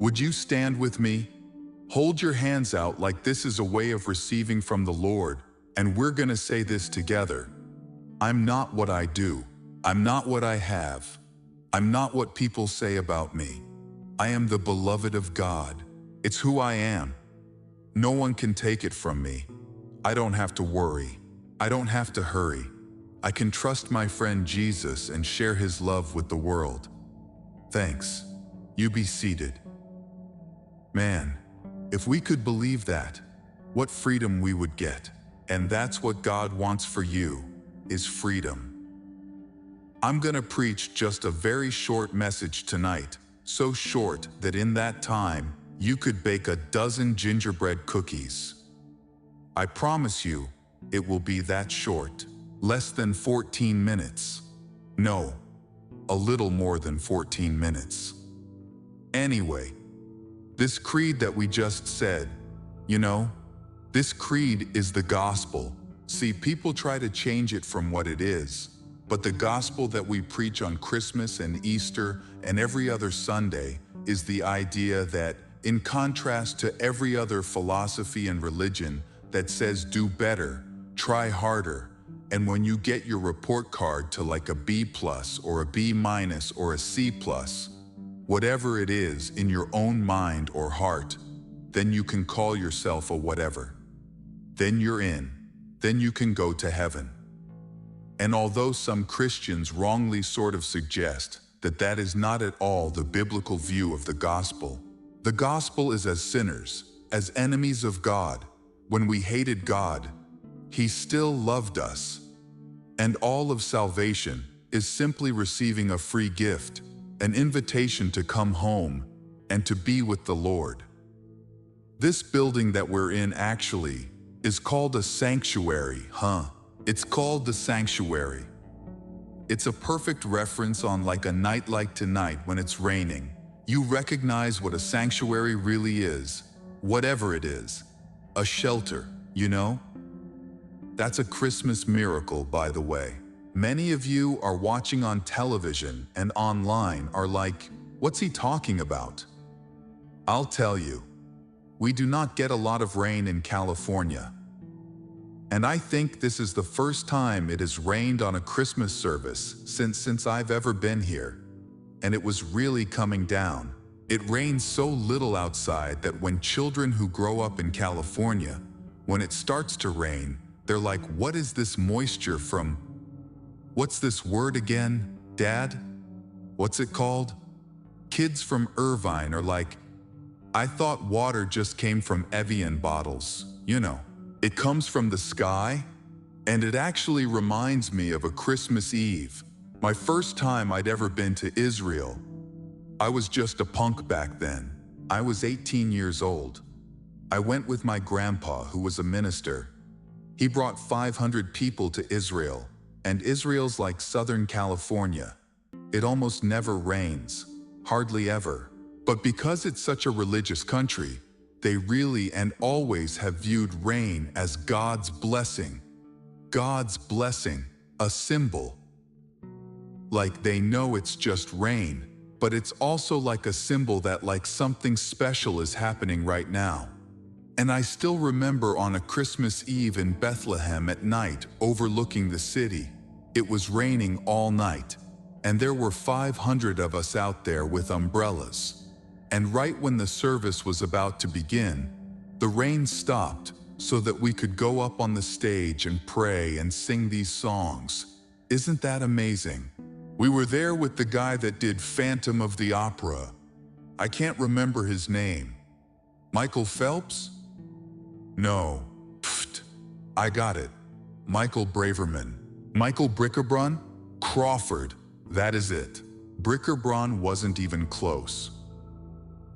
Would you stand with me? Hold your hands out like this is a way of receiving from the Lord, and we're gonna say this together. I'm not what I do. I'm not what I have. I'm not what people say about me. I am the beloved of God. It's who I am. No one can take it from me. I don't have to worry. I don't have to hurry. I can trust my friend Jesus and share his love with the world. Thanks. You be seated. Man, if we could believe that, what freedom we would get. And that's what God wants for you, is freedom. I'm gonna preach just a very short message tonight, so short that in that time, you could bake a dozen gingerbread cookies. I promise you, it will be that short, less than 14 minutes. No, a little more than 14 minutes. Anyway, this creed that we just said, this creed is the gospel. See, people try to change it from what it is, but the gospel that we preach on Christmas and Easter and every other Sunday is the idea that, in contrast to every other philosophy and religion that says do better, try harder, and when you get your report card to like a B+ or a B- or a C+, whatever it is in your own mind or heart, then you can call yourself a whatever. Then you're in. Then you can go to heaven. And although some Christians wrongly sort of suggest that that is not at all the biblical view of the gospel is as sinners, as enemies of God. When we hated God, He still loved us. And all of salvation is simply receiving a free gift, an invitation to come home and to be with the Lord. This building that we're in actually is called a sanctuary, It's called the sanctuary. It's a perfect reference on like a night like tonight when it's raining. You recognize what a sanctuary really is, whatever it is. A shelter, That's a Christmas miracle, by the way. Many of you are watching on television and online are like, what's he talking about? I'll tell you. We do not get a lot of rain in California. And I think this is the first time it has rained on a Christmas service since I've ever been here. And it was really coming down. It rains so little outside that when children who grow up in California, when it starts to rain, they're like, what is this moisture from? What's this word again, Dad? What's it called? Kids from Irvine are like, I thought water just came from Evian bottles, It comes from the sky, and it actually reminds me of a Christmas Eve, my first time I'd ever been to Israel. I was just a punk back then. I was 18 years old. I went with my grandpa, who was a minister. He brought 500 people to Israel, and Israel's like Southern California. It almost never rains, hardly ever. But because it's such a religious country, they really and always have viewed rain as God's blessing. God's blessing, a symbol. Like they know it's just rain, but it's also like a symbol that like something special is happening right now. And I still remember on a Christmas Eve in Bethlehem at night overlooking the city. It was raining all night, and there were 500 of us out there with umbrellas. And right when the service was about to begin, the rain stopped so that we could go up on the stage and pray and sing these songs. Isn't that amazing? We were there with the guy that did Phantom of the Opera. I can't remember his name. Michael Phelps? No. Pfft. I got it. Michael Braverman. Michael Brickerbrunn? Crawford. That is it. Brickerbrunn wasn't even close.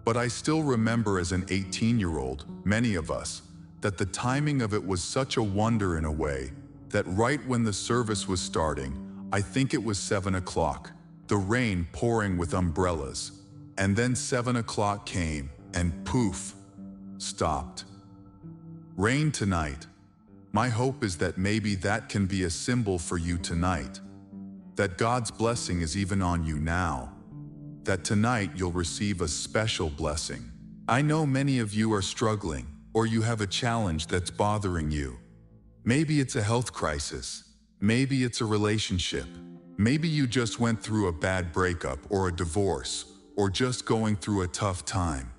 But I still remember as an 18-year-old, many of us, that the timing of it was such a wonder in a way, that right when the service was starting, I think it was 7 o'clock, the rain pouring with umbrellas, and then 7 o'clock came, and poof, stopped. Rain tonight. My hope is that maybe that can be a symbol for you tonight, that God's blessing is even on you now. that tonight you'll receive a special blessing. I know many of you are struggling, or you have a challenge that's bothering you. Maybe it's a health crisis. Maybe it's a relationship. Maybe you just went through a bad breakup or a divorce, or just going through a tough time.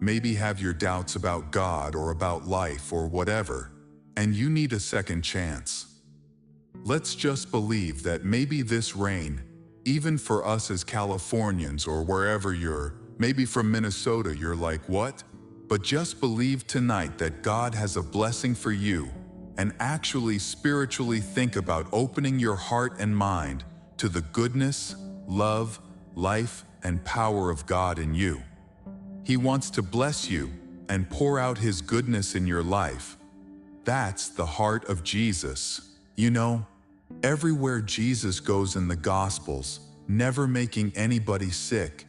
Maybe have your doubts about God or about life or whatever, and you need a second chance. Let's just believe that maybe this rain, even for us as Californians or wherever maybe from Minnesota, you're like, what? But just believe tonight that God has a blessing for you, and actually spiritually think about opening your heart and mind to the goodness, love, life, and power of God in you. He wants to bless you and pour out His goodness in your life. That's the heart of Jesus. You know, everywhere Jesus goes in the Gospels, never making anybody sick.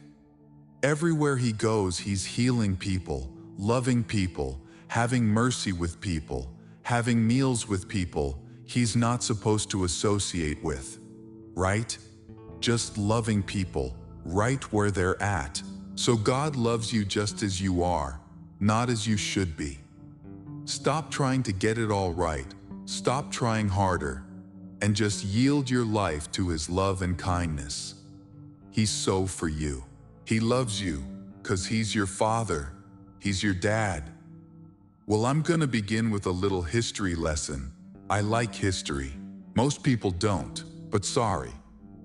Everywhere He goes, He's healing people, loving people, having mercy with people, having meals with people He's not supposed to associate with. Right? Just loving people, right where they're at. So God loves you just as you are, not as you should be. Stop trying to get it all right. Stop trying harder, and just yield your life to His love and kindness. He's so for you. He loves you, 'cause He's your Father. He's your dad. Well, I'm gonna begin with a little history lesson. I like history. Most people don't, but sorry.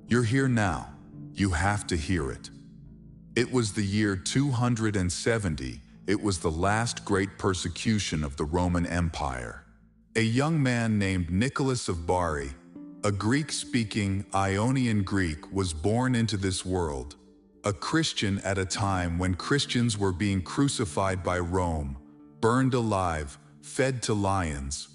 You're here now. You have to hear it. It was the year 270. It was the last great persecution of the Roman Empire. A young man named Nicholas of Bari, a Greek-speaking Ionian Greek, was born into this world. A Christian at a time when Christians were being crucified by Rome, burned alive, fed to lions.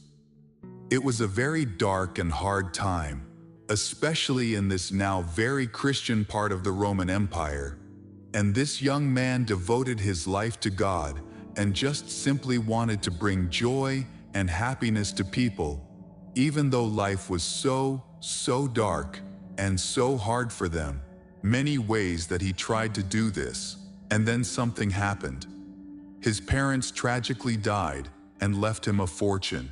It was a very dark and hard time, especially in this now very Christian part of the Roman Empire. And this young man devoted his life to God and just simply wanted to bring joy and happiness to people, even though life was so dark and so hard for them. Many ways that he tried to do this, and then something happened. His parents tragically died and left him a fortune.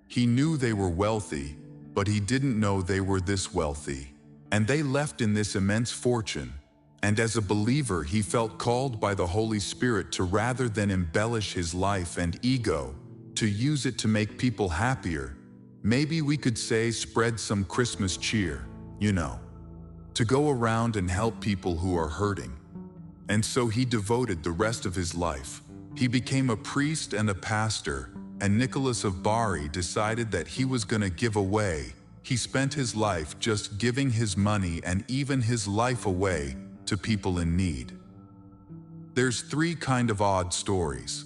He knew they were wealthy, but he didn't know they were this wealthy. And they left in this immense fortune. And as a believer, he felt called by the Holy Spirit to, rather than embellish his life and ego, to use it to make people happier. Maybe we could say spread some Christmas cheer, you know, to go around and help people who are hurting. And so he devoted the rest of his life. He became a priest and a pastor, and Nicholas of Bari decided that he was going to give away. He spent his life just giving his money and even his life away to people in need. There's three kind of odd stories.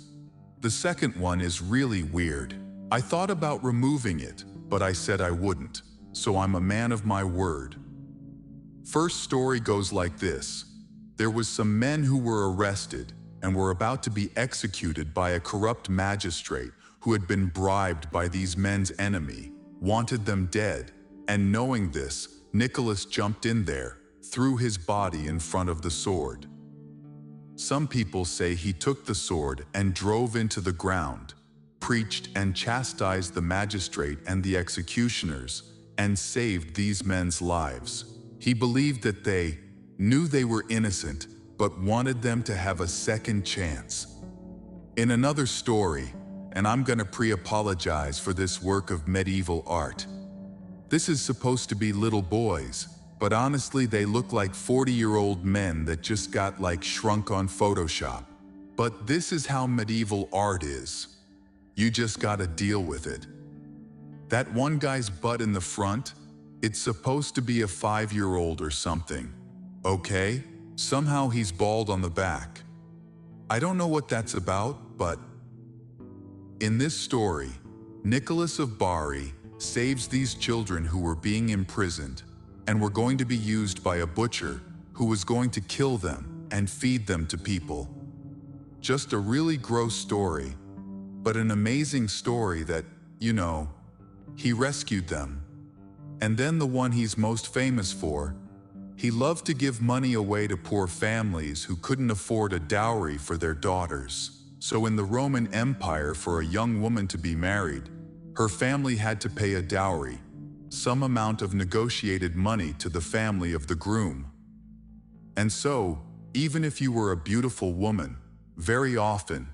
The second one is really weird. I thought about removing it, but I said I wouldn't, so I'm a man of my word. First story goes like this. There was some men who were arrested and were about to be executed by a corrupt magistrate who had been bribed by these men's enemy, wanted them dead, and knowing this, Nicholas jumped in there, threw his body in front of the sword. Some people say he took the sword and drove into the ground, preached and chastised the magistrate and the executioners, and saved these men's lives. He believed that they knew they were innocent, but wanted them to have a second chance. In another story, and I'm gonna pre-apologize for this work of medieval art. This is supposed to be little boys, but honestly they look like 40-year-old men that just got like shrunk on Photoshop. But this is how medieval art is. You just gotta deal with it. That one guy's butt in the front, it's supposed to be a 5-year-old or something. Okay? Somehow he's bald on the back. I don't know what that's about, but in this story, Nicholas of Bari saves these children who were being imprisoned and were going to be used by a butcher who was going to kill them and feed them to people. Just a really gross story, but an amazing story that, you know, he rescued them. And then the one he's most famous for, He loved to give money away to poor families who couldn't afford a dowry for their daughters. So in the Roman Empire, for a young woman to be married, her family had to pay a dowry, some amount of negotiated money to the family of the groom. And so, even if you were a beautiful woman, very often,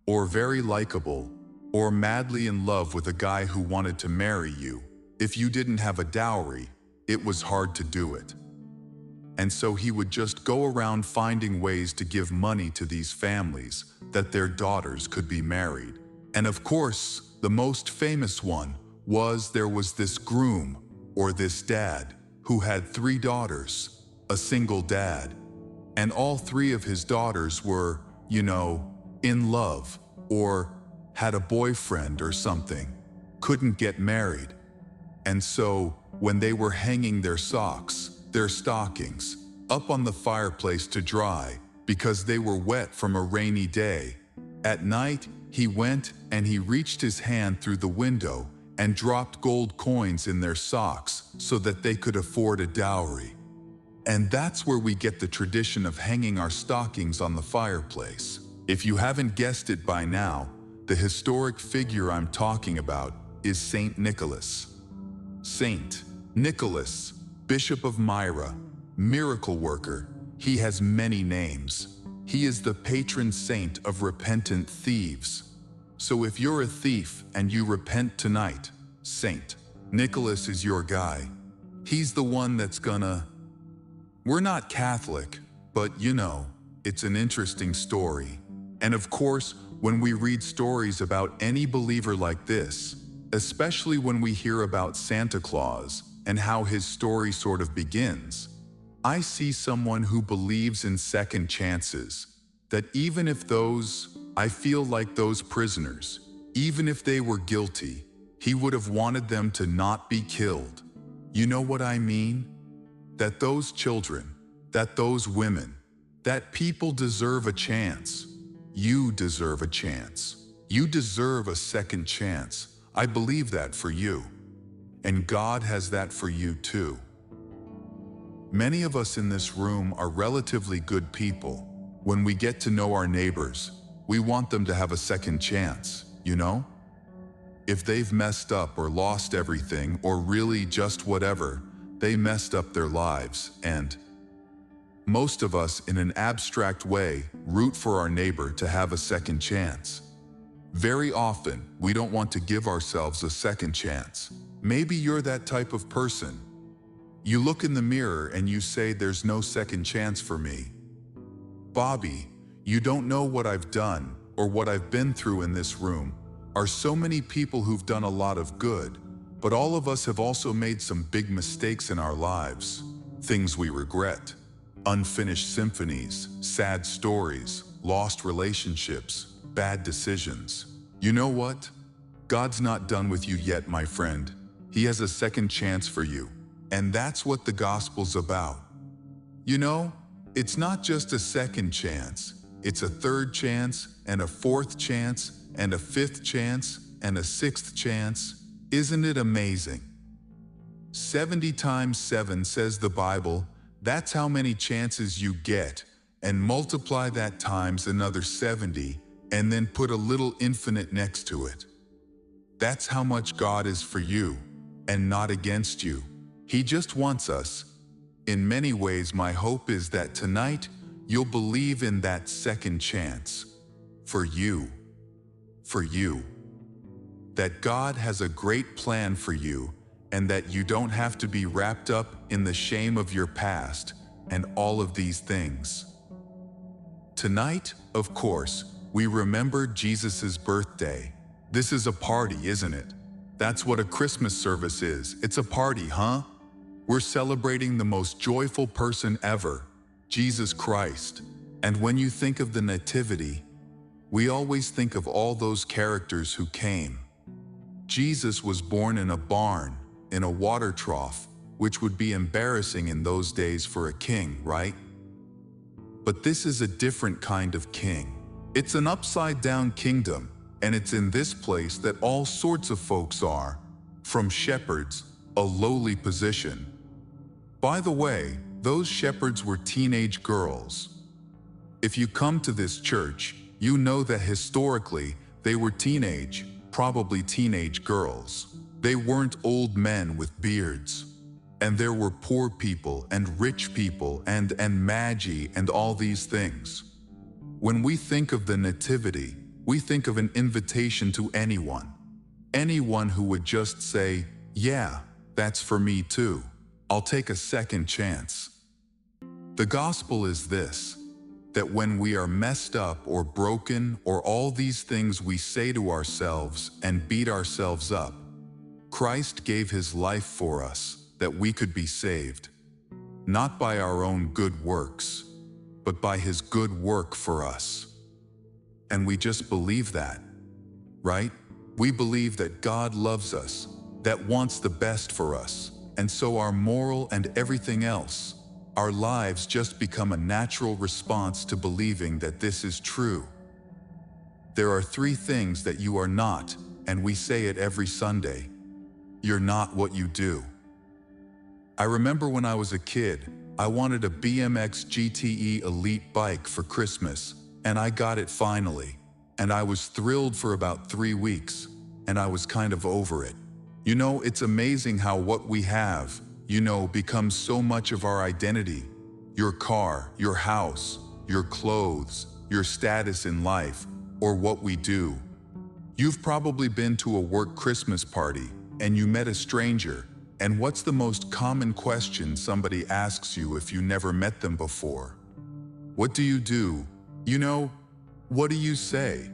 or very likable, or madly in love with a guy who wanted to marry you, if you didn't have a dowry, it was hard to do it. And so he would just go around finding ways to give money to these families that their daughters could be married. And of course, the most famous one was there was this groom, or this dad, who had 3 daughters, a single dad. And all 3 of his daughters were, in love, or had a boyfriend or something, couldn't get married. And so, when they were hanging their socks, their stockings, up on the fireplace to dry, because they were wet from a rainy day, at night, he went and he reached his hand through the window and dropped gold coins in their socks so that they could afford a dowry. And that's where we get the tradition of hanging our stockings on the fireplace. If you haven't guessed it by now, the historic figure I'm talking about is Saint Nicholas. Saint Nicholas, Bishop of Myra, miracle worker. He has many names. He is the patron saint of repentant thieves. So if you're a thief and you repent tonight, Saint Nicholas is your guy. He's the one that's gonna... We're not Catholic, but it's an interesting story. And of course, when we read stories about any believer like this, especially when we hear about Santa Claus and how his story sort of begins, I see someone who believes in second chances, that even if I feel like those prisoners, even if they were guilty, he would have wanted them to not be killed. You know what I mean? That those children, that those women, that people deserve a chance. You deserve a chance. You deserve a second chance. I believe that for you. And God has that for you too. Many of us in this room are relatively good people. When we get to know our neighbors, we want them to have a second chance, If they've messed up or lost everything, or really just whatever, they messed up their lives, and most of us, in an abstract way, root for our neighbor to have a second chance. Very often, we don't want to give ourselves a second chance. Maybe you're that type of person. You look in the mirror and you say, there's no second chance for me. Bobby, you don't know what I've done or what I've been through in this room. Are so many people who've done a lot of good, but all of us have also made some big mistakes in our lives. Things we regret. Unfinished symphonies, sad stories, lost relationships, bad decisions. You know what? God's not done with you yet, my friend. He has a second chance for you. And that's what the gospel's about. It's not just a second chance. It's a third chance, and a fourth chance, and a fifth chance, and a sixth chance. Isn't it amazing? 70 times 7 says the Bible. That's how many chances you get, and multiply that times another 70, and then put a little infinite next to it. That's how much God is for you, and not against you. He just wants us. In many ways, my hope is that tonight, you'll believe in that second chance. For you. For you. That God has a great plan for you, and that you don't have to be wrapped up in the shame of your past and all of these things. Tonight, of course, we remember Jesus' birthday. This is a party, isn't it? That's what a Christmas service is. It's a party, huh? We're celebrating the most joyful person ever, Jesus Christ. And when you think of the Nativity, we always think of all those characters who came. Jesus was born in a barn, in a water trough, which would be embarrassing in those days for a king, right? But this is a different kind of king. It's an upside-down kingdom, and it's in this place that all sorts of folks are, from shepherds, a lowly position, By the way, those shepherds were teenage girls. If you come to this church, you know that historically they were probably teenage girls. They weren't old men with beards. And there were poor people and rich people and magi and all these things. When we think of the Nativity, we think of an invitation to anyone. Anyone who would just say, yeah, that's for me too. I'll take a second chance. The gospel is this, that when we are messed up or broken or all these things we say to ourselves and beat ourselves up, Christ gave his life for us that we could be saved, not by our own good works, but by his good work for us. And we just believe that, right? We believe that God loves us, that wants the best for us, and so our moral and everything else, our lives just become a natural response to believing that this is true. There are 3 things that you are not, and we say it every Sunday. You're not what you do. I remember when I was a kid, I wanted a BMX GTE Elite bike for Christmas, and I got it finally. And I was thrilled for about 3 weeks, and I was kind of over it. You know, it's amazing how what we have, becomes so much of our identity. Your car, your house, your clothes, your status in life, or what we do. You've probably been to a work Christmas party, and you met a stranger, and what's the most common question somebody asks you if you never met them before? What do you do? What do you say?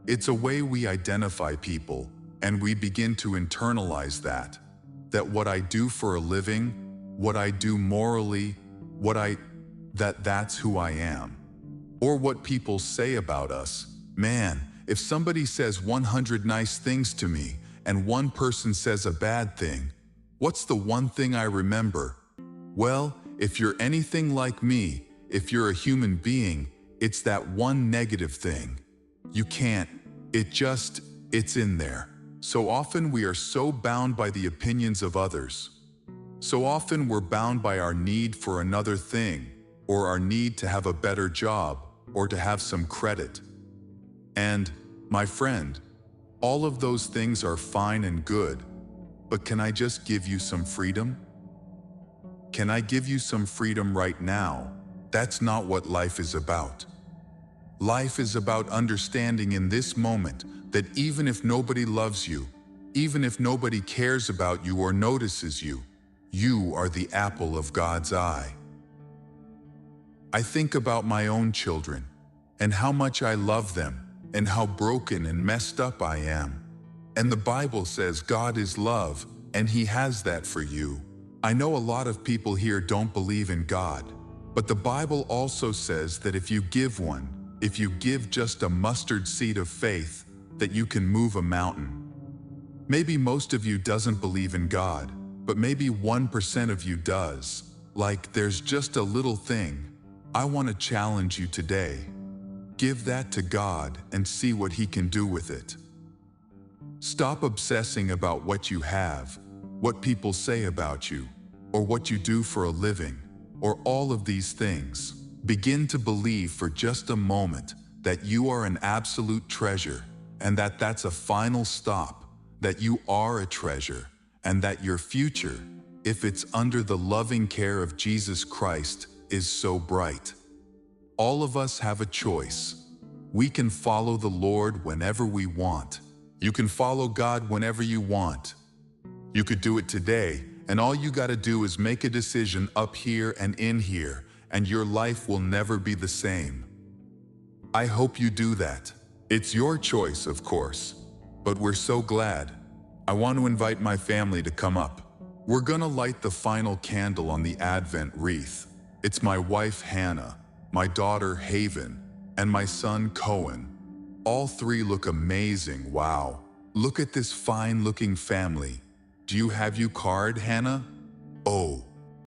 It's a way we identify people, and we begin to internalize that what I do for a living, what I do morally, that's who I am. Or what people say about us. Man, if somebody says 100 nice things to me, and one person says a bad thing, what's the one thing I remember? Well, if you're anything like me, if you're a human being, it's that one negative thing. You can't, it's in there. So often we are so bound by the opinions of others. So often we're bound by our need for another thing, or our need to have a better job, or to have some credit. And, my friend, all of those things are fine and good, but can I just give you some freedom? Can I give you some freedom right now? That's not what life is about. Life is about understanding in this moment that even if nobody loves you, even if nobody cares about you or notices you, you are the apple of God's eye. I think about my own children, and how much I love them, and how broken and messed up I am. And the Bible says God is love, and He has that for you. I know a lot of people here don't believe in God, but the Bible also says that if you give just a mustard seed of faith, that you can move a mountain. Maybe most of you doesn't believe in God, but maybe 1% of you does. Like there's just a little thing. I want to challenge you today. Give that to God and see what He can do with it. Stop obsessing about what you have, what people say about you, or what you do for a living, or all of these things. Begin to believe for just a moment that you are an absolute treasure, and that that's a final stop, that you are a treasure, and that your future, if it's under the loving care of Jesus Christ, is so bright. All of us have a choice. We can follow the Lord whenever we want. You can follow God whenever you want. You could do it today, and all you gotta do is make a decision up here and in here, and your life will never be the same. I hope you do that. It's your choice, of course, but we're so glad. I want to invite my family to come up. We're gonna light the final candle on the Advent wreath. It's my wife Hannah, my daughter Haven, and my son Cohen. All 3 look amazing, wow. Look at this fine-looking family. Do you have your card, Hannah? Oh,